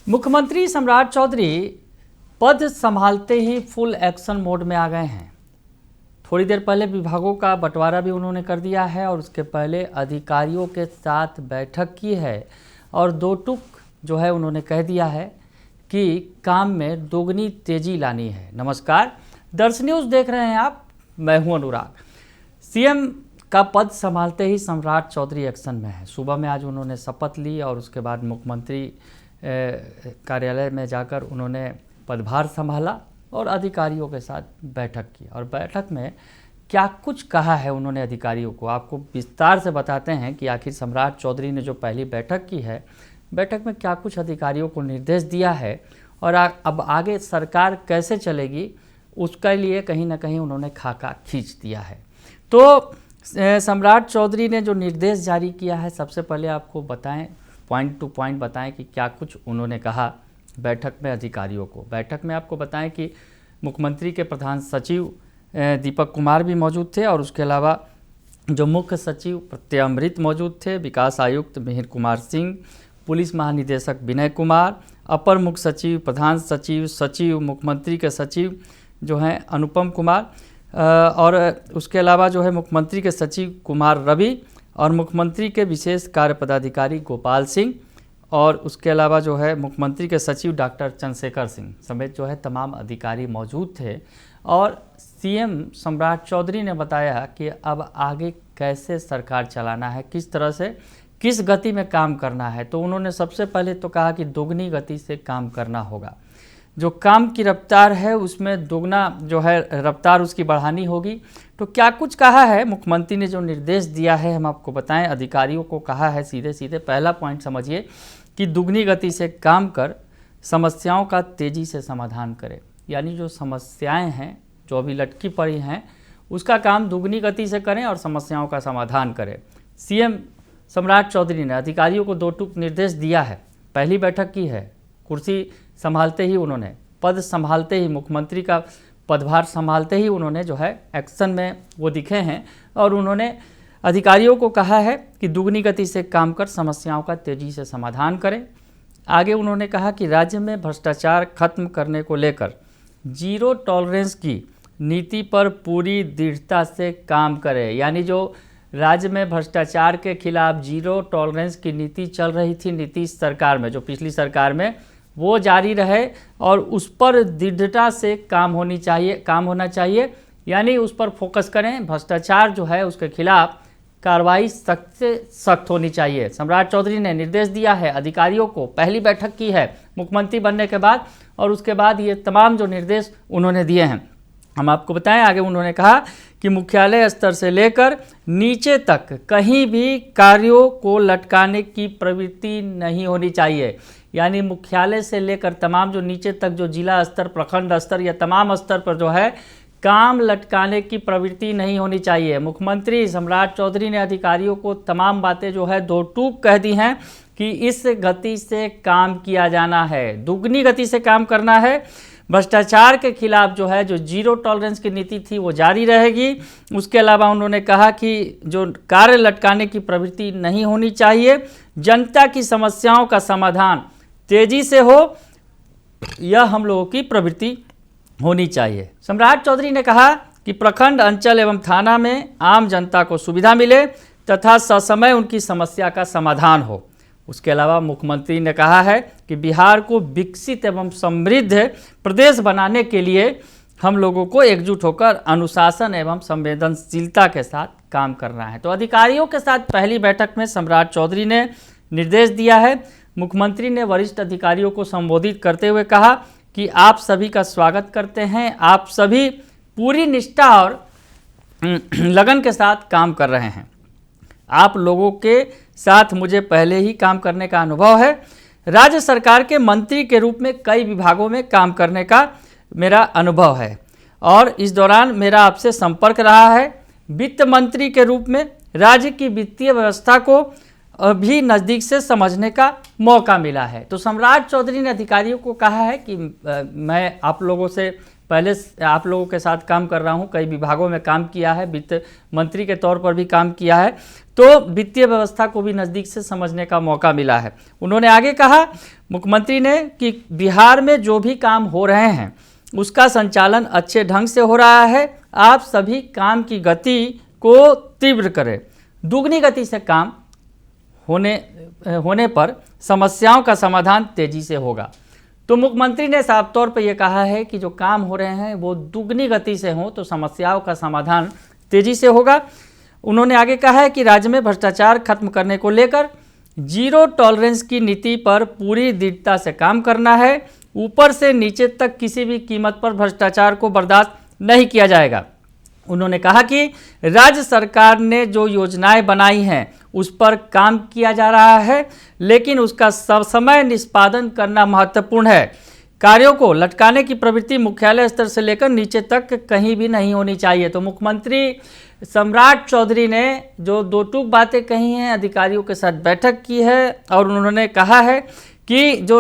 मुख्यमंत्री सम्राट चौधरी पद संभालते ही फुल एक्शन मोड में आ गए हैं। थोड़ी देर पहले विभागों का बंटवारा भी उन्होंने कर दिया है और उसके पहले अधिकारियों के साथ बैठक की है और दो टूक जो है उन्होंने कह दिया है कि काम में दोगुनी तेजी लानी है। नमस्कार, दर्श न्यूज़ देख रहे हैं आप, मैं हूं अनुराग। सीएम का पद संभालते ही सम्राट चौधरी एक्शन में है। सुबह में आज उन्होंने शपथ ली और उसके बाद मुख्यमंत्री कार्यालय में जाकर उन्होंने पदभार संभाला और अधिकारियों के साथ बैठक की। और बैठक में क्या कुछ कहा है उन्होंने अधिकारियों को, आपको विस्तार से बताते हैं कि आखिर सम्राट चौधरी ने जो पहली बैठक की है, बैठक में क्या कुछ अधिकारियों को निर्देश दिया है और अब आगे सरकार कैसे चलेगी उसके लिए कहीं ना कहीं उन्होंने खाका खींच दिया है। तो सम्राट चौधरी ने जो निर्देश जारी किया है, सबसे पहले आपको बताएं, पॉइंट टू पॉइंट बताएं कि क्या कुछ उन्होंने कहा बैठक में अधिकारियों को। बैठक में आपको बताएं कि मुख्यमंत्री के प्रधान सचिव दीपक कुमार भी मौजूद थे और उसके अलावा जो मुख्य सचिव प्रत्यय अमृत मौजूद थे, विकास आयुक्त मिहिर कुमार सिंह, पुलिस महानिदेशक विनय कुमार, अपर मुख्य सचिव, प्रधान सचिव, सचिव, मुख्यमंत्री के सचिव जो हैं अनुपम कुमार और उसके अलावा जो है मुख्यमंत्री के सचिव कुमार रवि और मुख्यमंत्री के विशेष कार्य पदाधिकारी गोपाल सिंह और उसके अलावा जो है मुख्यमंत्री के सचिव डॉक्टर चंद्रशेखर सिंह समेत जो है तमाम अधिकारी मौजूद थे। और सीएम सम्राट चौधरी ने बताया कि अब आगे कैसे सरकार चलाना है, किस तरह से, किस गति में काम करना है। तो उन्होंने सबसे पहले तो कहा कि दोगुनी गति से काम करना होगा। जो काम की रफ्तार है उसमें दोगुना जो है रफ्तार उसकी बढ़ानी होगी। तो क्या कुछ कहा है मुख्यमंत्री ने, जो निर्देश दिया है हम आपको बताएं। अधिकारियों को कहा है सीधे सीधे, पहला पॉइंट समझिए कि दुगनी गति से काम कर समस्याओं का तेज़ी से समाधान करें। यानी जो समस्याएं हैं जो अभी लटकी पड़ी हैं उसका काम दुगनी गति से करें और समस्याओं का समाधान करें। सीएम सम्राट चौधरी ने अधिकारियों को दो टूक निर्देश दिया है। पहली बैठक की है, कुर्सी संभालते ही उन्होंने, पद संभालते ही, मुख्यमंत्री का पदभार संभालते ही उन्होंने जो है एक्शन में वो दिखे हैं और उन्होंने अधिकारियों को कहा है कि दुगनी गति से काम कर समस्याओं का तेज़ी से समाधान करें। आगे उन्होंने कहा कि राज्य में भ्रष्टाचार खत्म करने को लेकर जीरो टॉलरेंस की नीति पर पूरी दृढ़ता से काम करें। यानी जो राज्य में भ्रष्टाचार के खिलाफ जीरो टॉलरेंस की नीति चल रही थी नीतीश सरकार में, जो पिछली सरकार में, वो जारी रहे और उस पर दृढ़ता से काम होना चाहिए। यानी उस पर फोकस करें। भ्रष्टाचार जो है उसके खिलाफ कार्रवाई सख्त से सख्त होनी चाहिए। सम्राट चौधरी ने निर्देश दिया है अधिकारियों को। पहली बैठक की है मुख्यमंत्री बनने के बाद और उसके बाद ये तमाम जो निर्देश उन्होंने दिए हैं हम आपको बताएं। आगे उन्होंने कहा कि मुख्यालय स्तर से लेकर नीचे तक कहीं भी कार्यों को लटकाने की प्रवृत्ति नहीं होनी चाहिए। यानी मुख्यालय से लेकर तमाम जो नीचे तक, जो जिला स्तर, प्रखंड स्तर या तमाम स्तर पर जो है काम लटकाने की प्रवृत्ति नहीं होनी चाहिए। मुख्यमंत्री सम्राट चौधरी ने अधिकारियों को तमाम बातें जो है दो टूक कह दी हैं कि इस गति से काम किया जाना है, दुगनी गति से काम करना है। भ्रष्टाचार के खिलाफ जो है जो जीरो टॉलरेंस की नीति थी वो जारी रहेगी। उसके अलावा उन्होंने कहा कि जो कार्य लटकाने की प्रवृत्ति नहीं होनी चाहिए, जनता की समस्याओं का समाधान तेजी से हो, यह हम लोगों की प्रवृत्ति होनी चाहिए। सम्राट चौधरी ने कहा कि प्रखंड, अंचल एवं थाना में आम जनता को सुविधा मिले तथा ससमय उनकी समस्या का समाधान हो। उसके अलावा मुख्यमंत्री ने कहा है कि बिहार को विकसित एवं समृद्ध प्रदेश बनाने के लिए हम लोगों को एकजुट होकर अनुशासन एवं संवेदनशीलता के साथ काम करना है। तो अधिकारियों के साथ पहली बैठक में सम्राट चौधरी ने निर्देश दिया है। मुख्यमंत्री ने वरिष्ठ अधिकारियों को संबोधित करते हुए कहा कि आप सभी का स्वागत करते हैं, आप सभी पूरी निष्ठा और लगन के साथ काम कर रहे हैं। आप लोगों के साथ मुझे पहले ही काम करने का अनुभव है। राज्य सरकार के मंत्री के रूप में कई विभागों में काम करने का मेरा अनुभव है और इस दौरान मेरा आपसे संपर्क रहा है। वित्त मंत्री के रूप में राज्य की वित्तीय व्यवस्था को भी नज़दीक से समझने का मौका मिला है। तो सम्राट चौधरी ने अधिकारियों को कहा है कि मैं आप लोगों से पहले आप लोगों के साथ काम कर रहा हूं, कई विभागों में काम किया है, वित्त मंत्री के तौर पर भी काम किया है। तो वित्तीय व्यवस्था को भी नज़दीक से समझने का मौका मिला है। उन्होंने आगे कहा मुख्यमंत्री ने कि बिहार में जो भी काम हो रहे हैं उसका संचालन अच्छे ढंग से हो रहा है। आप सभी काम की गति को तीव्र करें। दुगनी गति से काम होने पर समस्याओं का समाधान तेजी से होगा। तो मुख्यमंत्री ने साफ तौर पर यह कहा है कि जो काम हो रहे हैं वो दुगनी गति से हों तो समस्याओं का समाधान तेजी से होगा। उन्होंने आगे कहा है कि राज्य में भ्रष्टाचार खत्म करने को लेकर जीरो टॉलरेंस की नीति पर पूरी दृढ़ता से काम करना है। ऊपर से नीचे तक किसी भी कीमत पर भ्रष्टाचार को बर्दाश्त नहीं किया जाएगा। उन्होंने कहा कि राज्य सरकार ने जो योजनाएं बनाई हैं उस पर काम किया जा रहा है, लेकिन उसका समय निष्पादन करना महत्वपूर्ण है। कार्यों को लटकाने की प्रवृत्ति मुख्यालय स्तर से लेकर नीचे तक कहीं भी नहीं होनी चाहिए। तो मुख्यमंत्री सम्राट चौधरी ने जो दो टूक बातें कही हैं, अधिकारियों के साथ बैठक की है और उन्होंने कहा है कि जो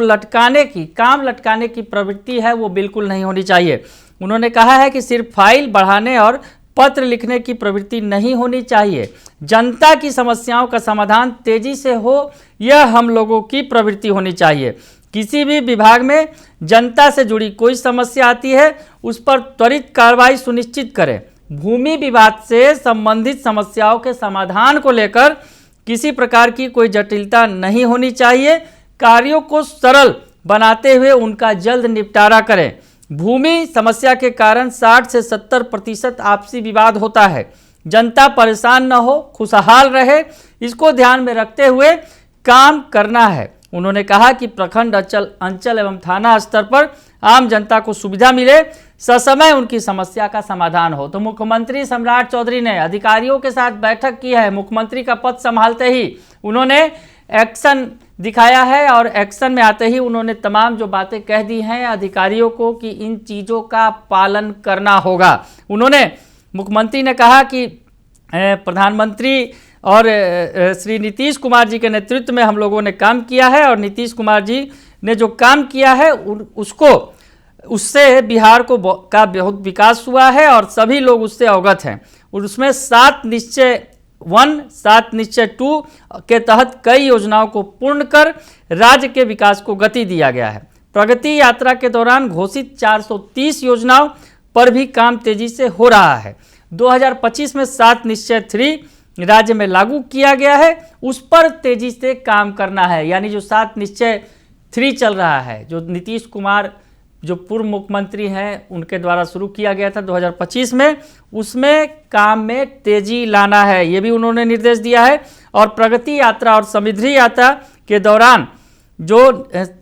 काम लटकाने की प्रवृत्ति है वो बिल्कुल नहीं होनी चाहिए। उन्होंने कहा है कि सिर्फ फाइल बढ़ाने और पत्र लिखने की प्रवृत्ति नहीं होनी चाहिए। जनता की समस्याओं का समाधान तेजी से हो, यह हम लोगों की प्रवृत्ति होनी चाहिए। किसी भी विभाग में जनता से जुड़ी कोई समस्या आती है उस पर त्वरित कार्रवाई सुनिश्चित करें। भूमि विवाद से संबंधित समस्याओं के समाधान को लेकर किसी प्रकार की कोई जटिलता नहीं होनी चाहिए। कार्यों को सरल बनाते हुए उनका जल्द निपटारा करें। भूमि समस्या के कारण 60 से 70% आपसी विवाद होता है। जनता परेशान न हो, खुशहाल रहे, इसको ध्यान में रखते हुए काम करना है। उन्होंने कहा कि प्रखंड, अंचल एवं थाना स्तर पर आम जनता को सुविधा मिले, ससमय उनकी समस्या का समाधान हो। तो मुख्यमंत्री सम्राट चौधरी ने अधिकारियों के साथ बैठक की है। मुख्यमंत्री का पद संभालते ही उन्होंने एक्शन दिखाया है और एक्शन में आते ही उन्होंने तमाम जो बातें कह दी हैं अधिकारियों को कि इन चीज़ों का पालन करना होगा। मुख्यमंत्री ने कहा कि प्रधानमंत्री और श्री नीतीश कुमार जी के नेतृत्व में हम लोगों ने काम किया है और नीतीश कुमार जी ने जो काम किया है उससे बिहार का बहुत विकास हुआ है और सभी लोग उससे अवगत हैं। और उसमें 7 निश्चय 1, 7 निश्चय 2 के तहत कई योजनाओं को पूर्ण कर राज्य के विकास को गति दिया गया है। प्रगति यात्रा के दौरान घोषित 430 योजनाओं पर भी काम तेजी से हो रहा है। 2025 में 7 निश्चय 3 राज्य में लागू किया गया है, उस पर तेजी से काम करना है। यानी जो 7 निश्चय 3 चल रहा है, जो नीतीश कुमार जो पूर्व मुख्यमंत्री हैं उनके द्वारा शुरू किया गया था 2025 में, उसमें काम में तेजी लाना है, ये भी उन्होंने निर्देश दिया है। और प्रगति यात्रा और समृद्धि यात्रा के दौरान जो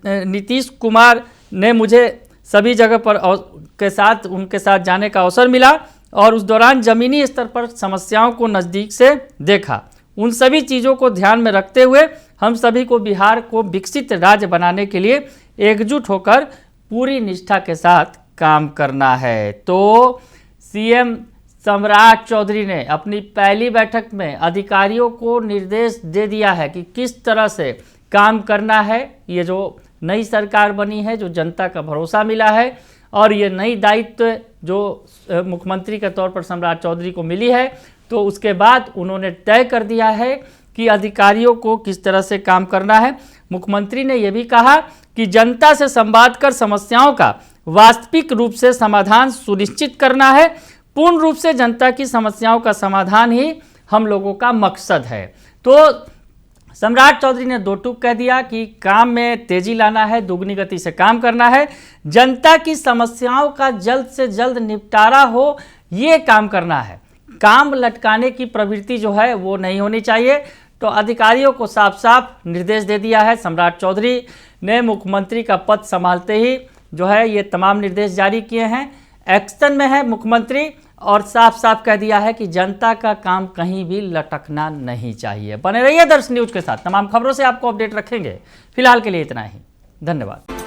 नीतीश कुमार ने मुझे सभी जगह पर उनके साथ जाने का अवसर मिला और उस दौरान ज़मीनी स्तर पर समस्याओं को नज़दीक से देखा। उन सभी चीज़ों को ध्यान में रखते हुए हम सभी को बिहार को विकसित राज्य बनाने के लिए एकजुट होकर पूरी निष्ठा के साथ काम करना है। तो सीएम सम्राट चौधरी ने अपनी पहली बैठक में अधिकारियों को निर्देश दे दिया है कि किस तरह से काम करना है। ये जो नई सरकार बनी है, जो जनता का भरोसा मिला है और ये नई दायित्व जो मुख्यमंत्री के तौर पर सम्राट चौधरी को मिली है, तो उसके बाद उन्होंने तय कर दिया है कि अधिकारियों को किस तरह से काम करना है। मुख्यमंत्री ने यह भी कहा कि जनता से संवाद कर समस्याओं का वास्तविक रूप से समाधान सुनिश्चित करना है। पूर्ण रूप से जनता की समस्याओं का समाधान ही हम लोगों का मकसद है। तो सम्राट चौधरी ने 2 टूक कह दिया कि काम में तेजी लाना है, दुगनी गति से काम करना है, जनता की समस्याओं का जल्द से जल्द निपटारा हो, ये काम करना है। काम लटकाने की प्रवृत्ति जो है वो नहीं होनी चाहिए। तो अधिकारियों को साफ साफ निर्देश दे दिया है। सम्राट चौधरी ने मुख्यमंत्री का पद संभालते ही जो है ये तमाम निर्देश जारी किए हैं। एक्शन में है मुख्यमंत्री और साफ साफ कह दिया है कि जनता का काम कहीं भी लटकना नहीं चाहिए। बने रहिए दर्श न्यूज के साथ, तमाम खबरों से आपको अपडेट रखेंगे। फिलहाल के लिए इतना ही, धन्यवाद।